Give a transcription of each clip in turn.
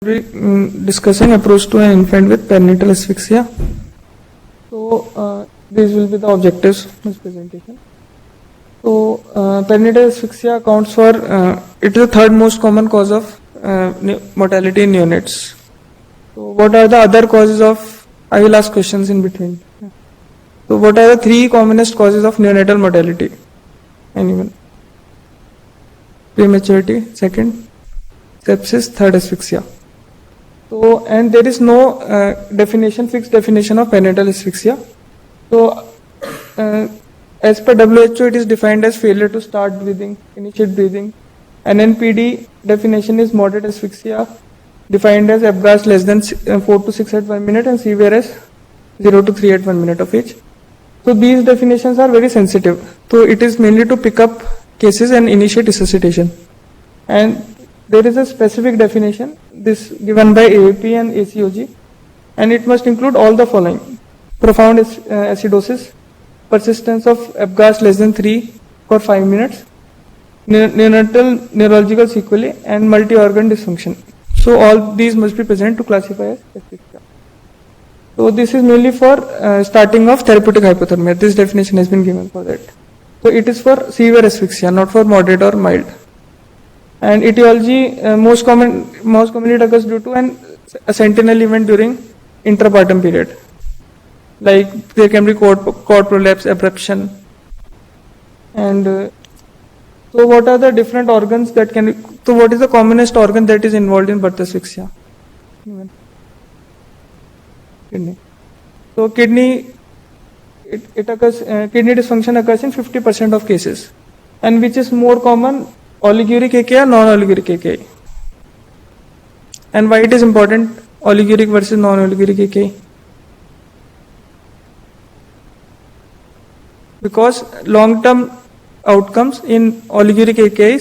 Discussing approach to an infant with perinatal asphyxia. So these will be the objectives of this presentation. So perinatal asphyxia accounts for it is the third most common cause of mortality in neonates. So what are the other causes of? I will ask questions in between. So what are the three commonest causes of neonatal mortality? Anyone? Prematurity, second, sepsis, third asphyxia. So, and there is no fixed definition of perinatal asphyxia. So, as per WHO, it is defined as failure to start breathing, initiate breathing. NNPD definition is moderate asphyxia, defined as F-gas less than 4 to 6 at 1 minute and severe as 0 to 3 at 1 minute of age. So, these definitions are very sensitive. So, it is mainly to pick up cases and initiate resuscitation. And there is a specific definition, this given by AAP and ACOG, and it must include all the following: profound acidosis, persistence of F-gas less than 3 for 5 minutes, neonatal neurological sequelae, and multi-organ dysfunction. So all these must be present to classify as asphyxia. So this is mainly for starting of therapeutic hypothermia. This definition has been given for that. So it is for severe asphyxia, not for moderate or mild. And etiology most commonly it occurs due to a sentinel event during intrapartum period. Like there can be cord prolapse, abruption. And so what are the different organs that can be, so what is the commonest organ that is involved in birth asphyxia? Kidney. So kidney, it occurs, kidney dysfunction occurs in 50% of cases. And which is more common, oliguric AKI or non-oliguric AKI? And why it is important, oliguric versus non-oliguric AKI? Because long-term outcomes in oliguric AKI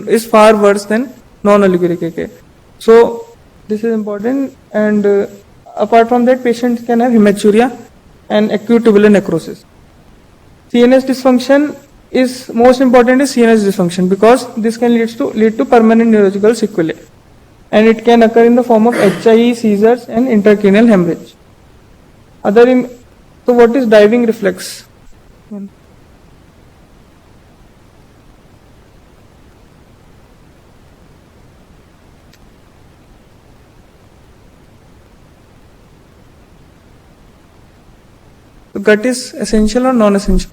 is far worse than non-oliguric AKI. So this is important. And apart from that, patients can have hematuria and acute tubular necrosis. CNS dysfunction is most important is CNS dysfunction, because this can lead to permanent neurological sequelae, and it can occur in the form of HIE, seizures, and intracranial hemorrhage. So what is diving reflex? So gut is essential or non-essential?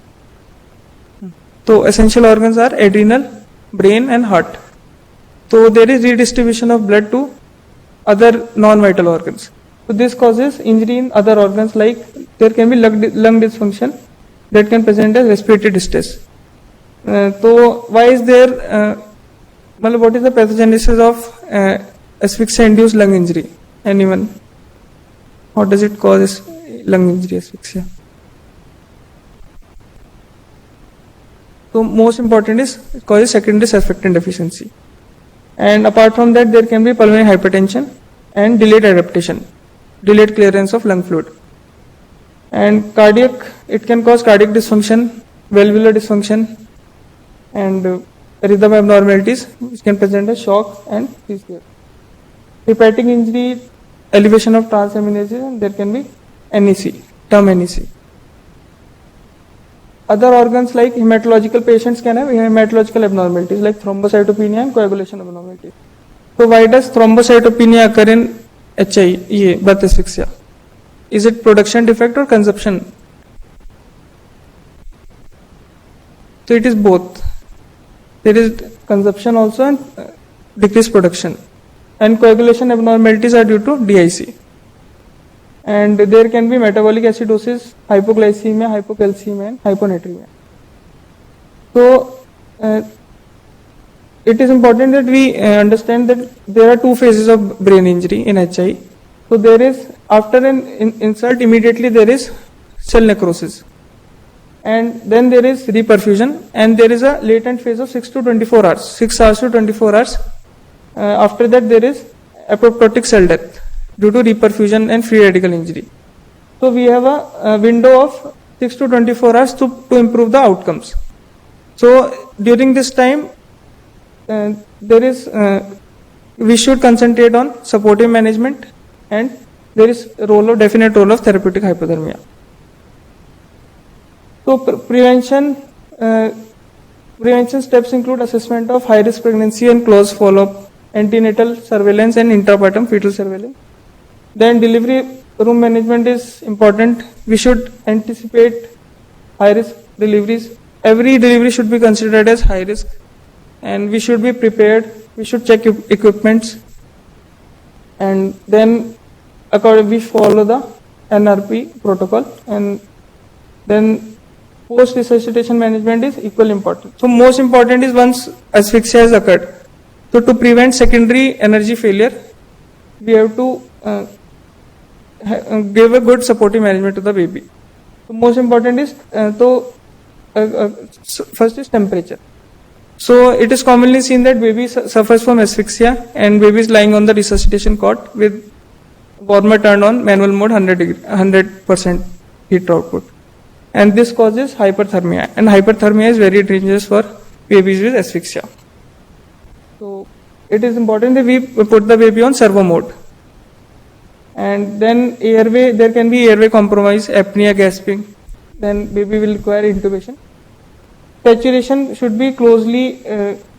So essential organs are adrenal, brain, and heart. So there is redistribution of blood to other non-vital organs. So this causes injury in other organs, like there can be lung dysfunction that can present as respiratory distress. So why is there, what is the pathogenesis of asphyxia-induced lung injury? Anyone? How does it cause lung injury, asphyxia? So most important is it causes secondary surfactant deficiency. And apart from that, there can be pulmonary hypertension and delayed adaptation, delayed clearance of lung fluid. And cardiac, it can cause cardiac dysfunction, valvular dysfunction, and rhythm abnormalities, which can present as shock and seizure. Hepatic injury, elevation of transaminases, and there can be NEC, term NEC. Other organs like hematological patients can have hematological abnormalities like thrombocytopenia and coagulation abnormalities. So why does thrombocytopenia occur in HIE, birth asphyxia? Is it production defect or consumption? So it is both. There is consumption also and decreased production. And coagulation abnormalities are due to DIC. And there can be metabolic acidosis, hypoglycemia, hypocalcemia, and hyponatremia. So it is important that we understand that there are two phases of brain injury in HI. So there is, after an insult, immediately there is cell necrosis, and then there is reperfusion, and there is a latent phase of 6 to 24 hours, 6 hours to 24 hours. After that, there is apoptotic cell death due to reperfusion and free radical injury. So we have a window of 6 to 24 hours to improve the outcomes. So during this time, there is we should concentrate on supportive management, and there is definite role of therapeutic hypothermia. So prevention steps include assessment of high risk pregnancy and close follow-up, antenatal surveillance and intrapartum fetal surveillance. Then delivery room management is important. We should anticipate high risk deliveries. Every delivery should be considered as high risk, and we should be prepared. We should check equipments, and then we follow the NRP protocol, and then post resuscitation management is equally important. So most important is once asphyxia has occurred. So to prevent secondary energy failure, we have to give a good supportive management to the baby. So most important is first is temperature. So it is commonly seen that baby suffers from asphyxia and baby is lying on the resuscitation cot with warmer turned on, manual mode, 100% heat output, and this causes hyperthermia, and hyperthermia is very dangerous for babies with asphyxia. So it is important that we put the baby on servo mode. And then airway, there can be airway compromise, apnea, gasping, then baby will require intubation. Saturation should be closely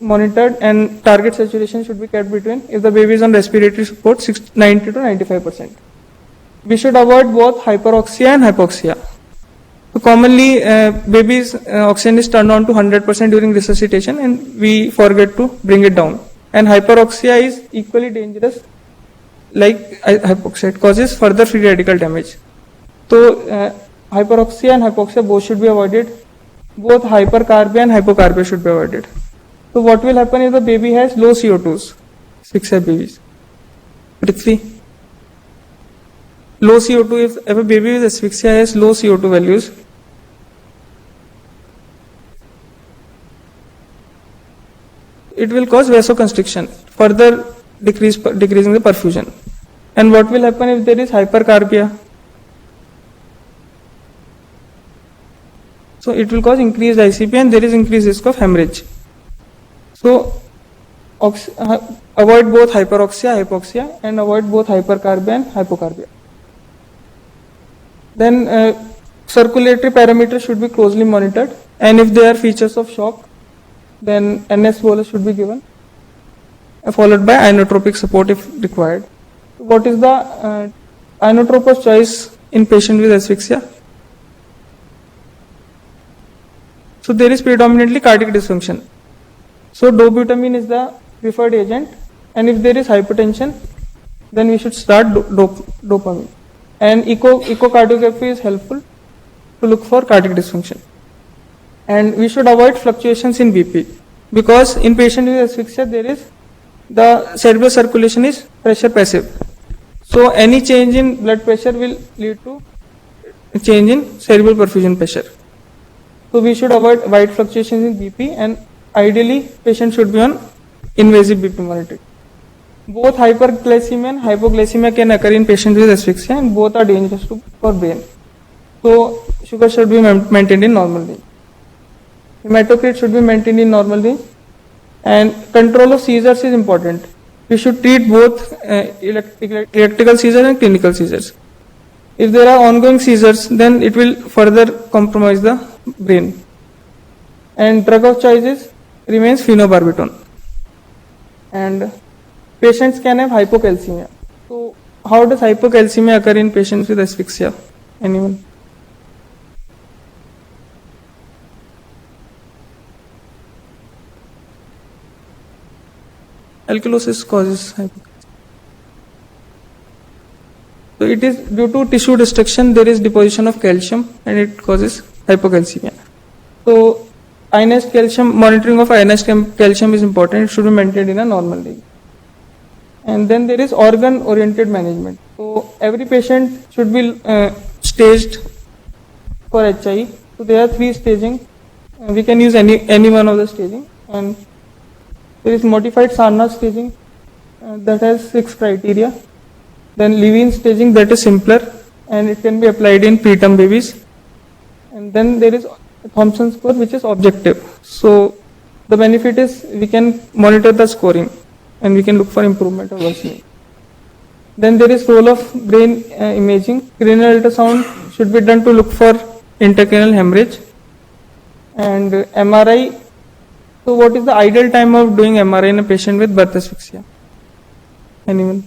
monitored, and target saturation should be kept between, if the baby is on respiratory support, 90 to 95%. We should avoid both hyperoxia and hypoxia. So commonly baby's oxygen is turned on to 100% during resuscitation and we forget to bring it down. And hyperoxia is equally dangerous like hypoxia. It causes further free radical damage. So hyperoxia and hypoxia both should be avoided. Both hypercarbia and hypocarbia should be avoided. So what will happen if the baby has low CO2s? Asphyxia babies. Prithvi. Low CO2, if a baby with asphyxia has low CO2 values, it will cause vasoconstriction, further decreasing the perfusion. And what will happen if there is hypercarbia? So it will cause increased ICP and there is increased risk of hemorrhage. So avoid both hyperoxia, hypoxia, and avoid both hypercarbia and hypocarbia. Then circulatory parameters should be closely monitored, and if there are features of shock, then NS bolus should be given, followed by inotropic support if required. What is the inotrope of choice in patient with asphyxia? So there is predominantly cardiac dysfunction. So dobutamine is the preferred agent, and if there is hypertension, then we should start dopamine. And echocardiography is helpful to look for cardiac dysfunction. And we should avoid fluctuations in BP, because in patient with asphyxia there is the cerebral circulation is pressure passive. So any change in blood pressure will lead to a change in cerebral perfusion pressure. So we should avoid wide fluctuations in BP, and ideally patient should be on invasive BP monitoring. Both hyperglycemia and hypoglycemia can occur in patients with asphyxia, and both are dangerous for brain. So sugar should be maintained in normal range. Hematocrit should be maintained in normal range, and control of seizures is important. We should treat both electrical seizures and clinical seizures. If there are ongoing seizures, then it will further compromise the brain. And drug of choice remains phenobarbital. And patients can have hypocalcemia. So how does hypocalcemia occur in patients with asphyxia? Anyone? Alkalosis causes hypocalcemia. So it is due to tissue destruction, there is deposition of calcium and it causes hypocalcemia. So ionized calcium, monitoring of ionized calcium is important. It should be maintained in a normal range. And then there is organ oriented management. So every patient should be staged for HI. So there are 3 staging. We can use any one of the staging. And there is modified Sarna staging that has 6 criteria. Then Levine staging, that is simpler and it can be applied in preterm babies. And then there is Thompson score, which is objective. So the benefit is we can monitor the scoring and we can look for improvement or worsening. Then there is role of brain imaging. Cranial ultrasound should be done to look for intracranial hemorrhage. And MRI. So what is the ideal time of doing MRI in a patient with birth asphyxia? Anyone?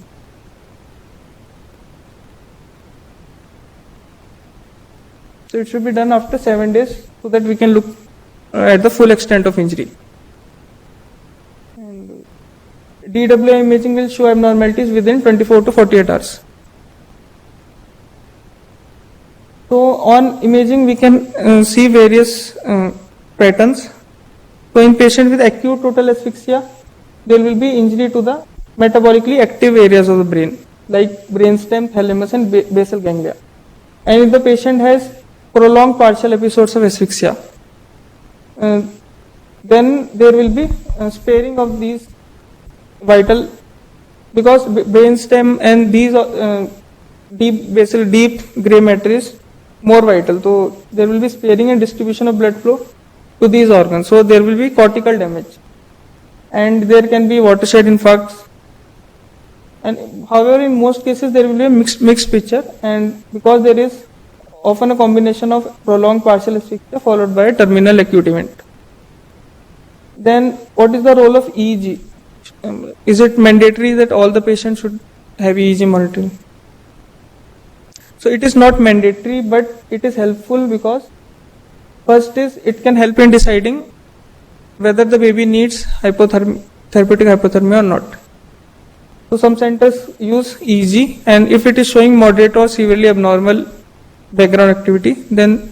So it should be done after 7 days so that we can look at the full extent of injury. And DWI imaging will show abnormalities within 24 to 48 hours. So on imaging we can see various patterns. So in patient with acute total asphyxia, there will be injury to the metabolically active areas of the brain, like brainstem, thalamus and basal ganglia. And if the patient has prolonged partial episodes of asphyxia, then there will be sparing of these vital, because brainstem and these deep gray matter is more vital. So there will be sparing and distribution of blood flow to these organs. So there will be cortical damage, and there can be watershed infarcts. And however, in most cases there will be a mixed picture, and because there is often a combination of prolonged partial asphyxia followed by a terminal acute event. Then what is the role of EEG? Is it mandatory that all the patients should have EEG monitoring? So it is not mandatory, but it is helpful because first is it can help in deciding whether the baby needs therapeutic hypothermia or not. So some centers use EEG, and if it is showing moderate or severely abnormal background activity, then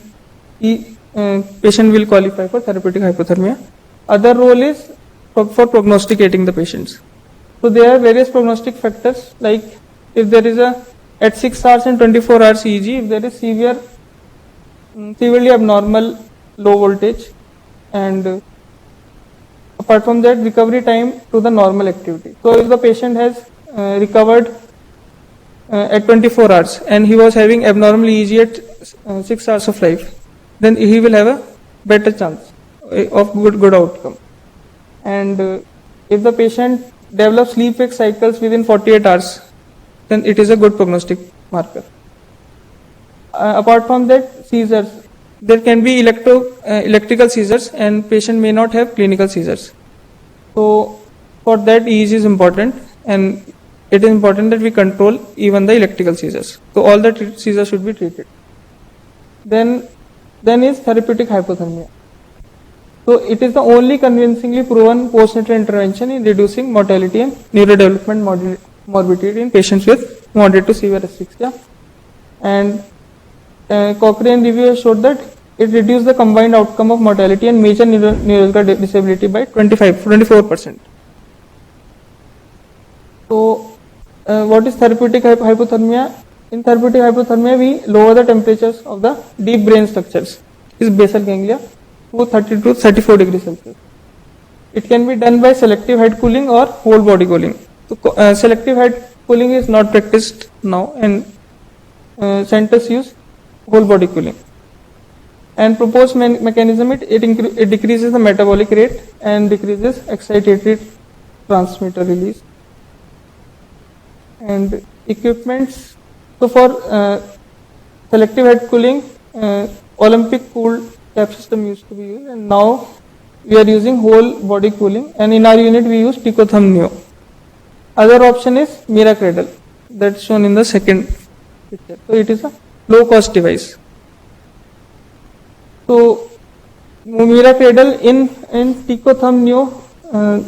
patient will qualify for therapeutic hypothermia. Other role is for prognosticating the patients. So there are various prognostic factors, like if there is at 6 hours and 24 hours EEG, if there is severely abnormal low voltage, and apart from that, recovery time to the normal activity. So if the patient has recovered at 24 hours and he was having abnormal EEG at 6 hours of life, then he will have a better chance of good outcome. And if the patient develops sleep-wake cycles within 48 hours, then it is a good prognostic marker. Apart from that, seizures. There can be electrical seizures, and patient may not have clinical seizures. So for that, EEG is important, and it is important that we control even the electrical seizures. So all the seizures should be treated. Then is therapeutic hypothermia. So it is the only convincingly proven postnatal intervention in reducing mortality and neurodevelopment morbidity in patients with moderate to severe asphyxia. And Cochrane review has showed that it reduced the combined outcome of mortality and major neurological disability by 24%. So what is therapeutic hypothermia? In therapeutic hypothermia, we lower the temperatures of the deep brain structures, is basal ganglia, to 30 to 34 degrees Celsius. It can be done by selective head cooling or whole body cooling. So selective head cooling is not practiced now, and centers use whole body cooling. And proposed mechanism, it decreases the metabolic rate and decreases excitatory transmitter release. And equipments, so for selective head cooling, Olympic cooled cap system used to be used, and now we are using whole body cooling, and in our unit we use Picothum Neo. Other option is Mira Cradle, that's shown in the second picture. So it is a low cost device. So Mira Cradle, in Picothum Neo,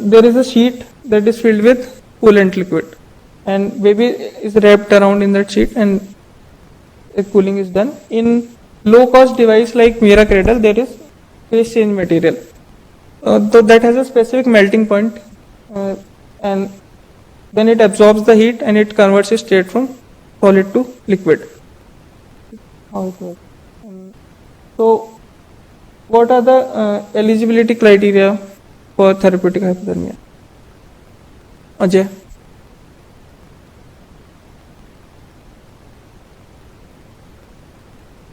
there is a sheet that is filled with coolant liquid, and baby is wrapped around in that sheet, and cooling is done. In low cost device like Mira Cradle, there is phase change material. So that has a specific melting point, and then it absorbs the heat and it converts it straight from solid to liquid. How it works. So what are the eligibility criteria for therapeutic hypothermia? Ajay?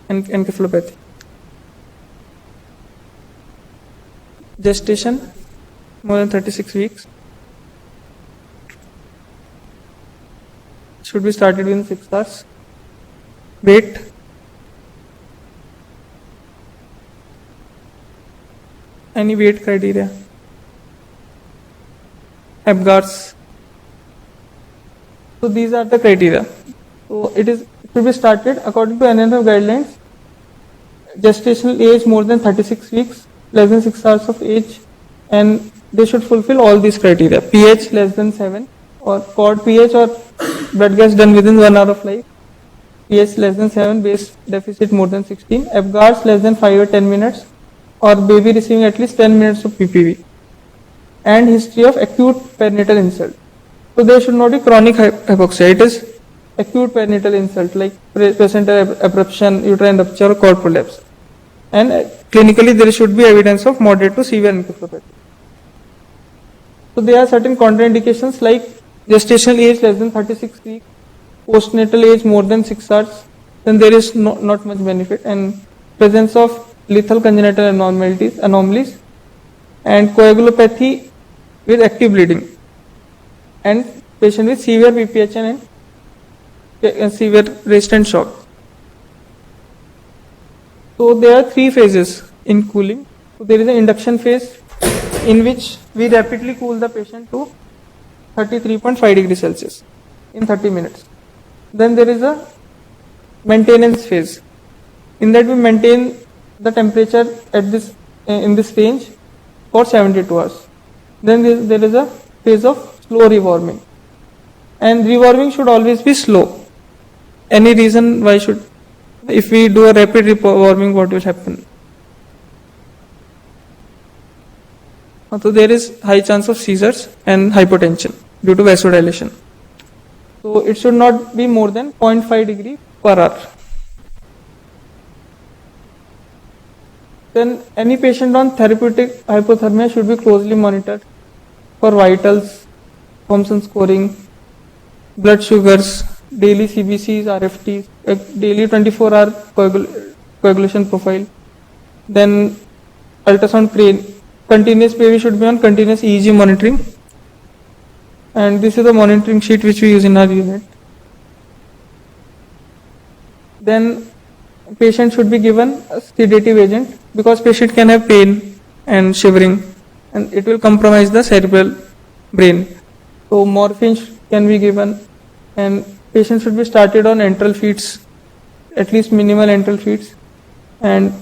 Encephalopathy. Gestation more than 36 weeks. should be started within 6 hours. Weight. Any weight criteria? Apgars. So these are the criteria. So it should be started according to NNF guidelines. Gestational age more than 36 weeks, less than 6 hours of age, and they should fulfill all these criteria. pH less than 7, or cord pH or blood gas done within 1 hour of life. pH less than 7, base deficit more than 16, Apgars less than 5 or 10 minutes, or baby receiving at least 10 minutes of PPV, and history of acute perinatal insult. So there should not be chronic hypoxia. It is acute perinatal insult like placental abruption, uterine rupture, or cord prolapse. And clinically there should be evidence of moderate to severe encephalopathy. So there are certain contraindications like gestational age less than 36 weeks, postnatal age more than 6 hours, then there is not much benefit, and presence of lethal congenital anomalies, and coagulopathy with active bleeding, and patient with severe PPHN and severe resistant shock. So there are 3 phases in cooling. So there is an induction phase in which we rapidly cool the patient to 33.5 degrees Celsius in 30 minutes. Then there is a maintenance phase. In that we maintain the temperature at in this range for 72 hours. Then there is a phase of slow rewarming, and rewarming should always be slow. Any reason why should, if we do a rapid rewarming, what will happen? So there is high chance of seizures and hypotension due to vasodilation. So it should not be more than 0.5 degree per hour. Then any patient on therapeutic hypothermia should be closely monitored for vitals, Thompson scoring, blood sugars, daily CBCs, RFTs, daily 24-hour coagulation profile. Then ultrasound continuous baby should be on continuous EEG monitoring. And this is the monitoring sheet which we use in our unit. Then patient should be given a sedative agent because patient can have pain and shivering, and it will compromise the cerebral brain. So morphine can be given, and patient should be started on enteral feeds, at least minimal enteral feeds, and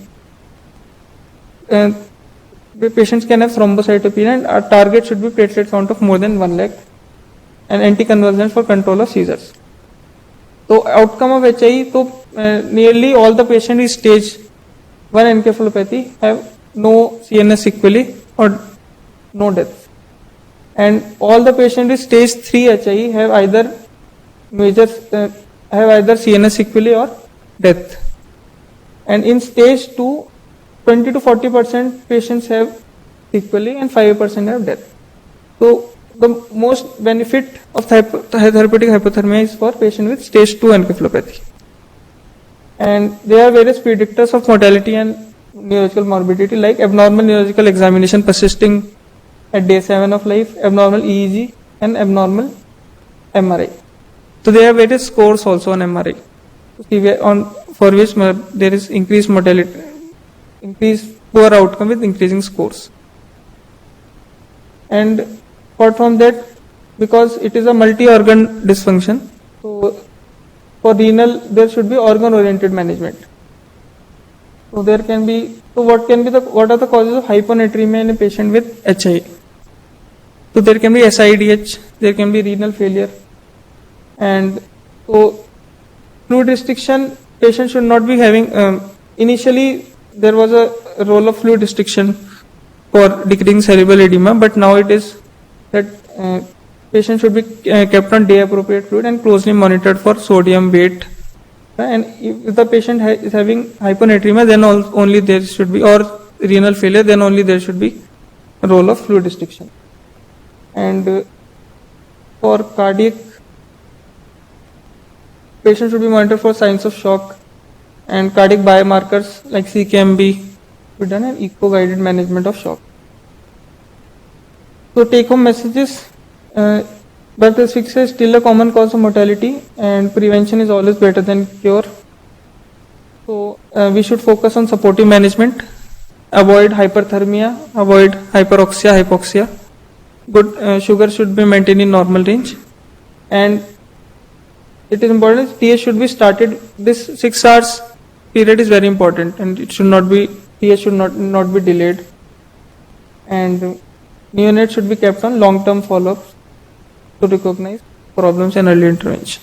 the patients can have thrombocytopenia, and our target should be platelet count of more than 1 lakh, and anticonvulsants for control of seizures. So outcome of HI, so nearly all the patients with stage 1 encephalopathy have no CNS sequelae or no death, and all the patients with stage 3 HI have either CNS sequelae or death. And in stage 2, 20 to 40% patients have sequelae and 5% have death. So the most benefit of therapeutic hypothermia is for patient with stage 2 encephalopathy. And there are various predictors of mortality and neurological morbidity like abnormal neurological examination persisting at day 7 of life, abnormal EEG, and abnormal MRI. So there are various scores also on MRI, for which there is increased mortality, increased poor outcome with increasing scores. And apart from that, because it is a multi-organ dysfunction, so for renal there should be organ-oriented management. So there can be, so what are the causes of hyponatremia in a patient with HI? So there can be SIDH, there can be renal failure, and so fluid restriction, patient should not be having, initially there was a role of fluid restriction for decreasing cerebral edema, but now it is that patient should be kept on day appropriate fluid and closely monitored for sodium, weight, and if the patient is having hyponatremia, then only there should be, or renal failure, then only there should be a role of fluid restriction. And for cardiac, patient should be monitored for signs of shock, and cardiac biomarkers like CKMB be done, and echo-guided management of shock. So take-home messages, Birth asphyxia is still a common cause of mortality, and prevention is always better than cure. So we should focus on supportive management, avoid hyperthermia, avoid hyperoxia, hypoxia. Good sugar should be maintained in normal range, and it is important TH should be started. This 6 hours period is very important, and it should not be TH should not be delayed. And neonates should be kept on long-term follow-ups to recognize problems and early intervention.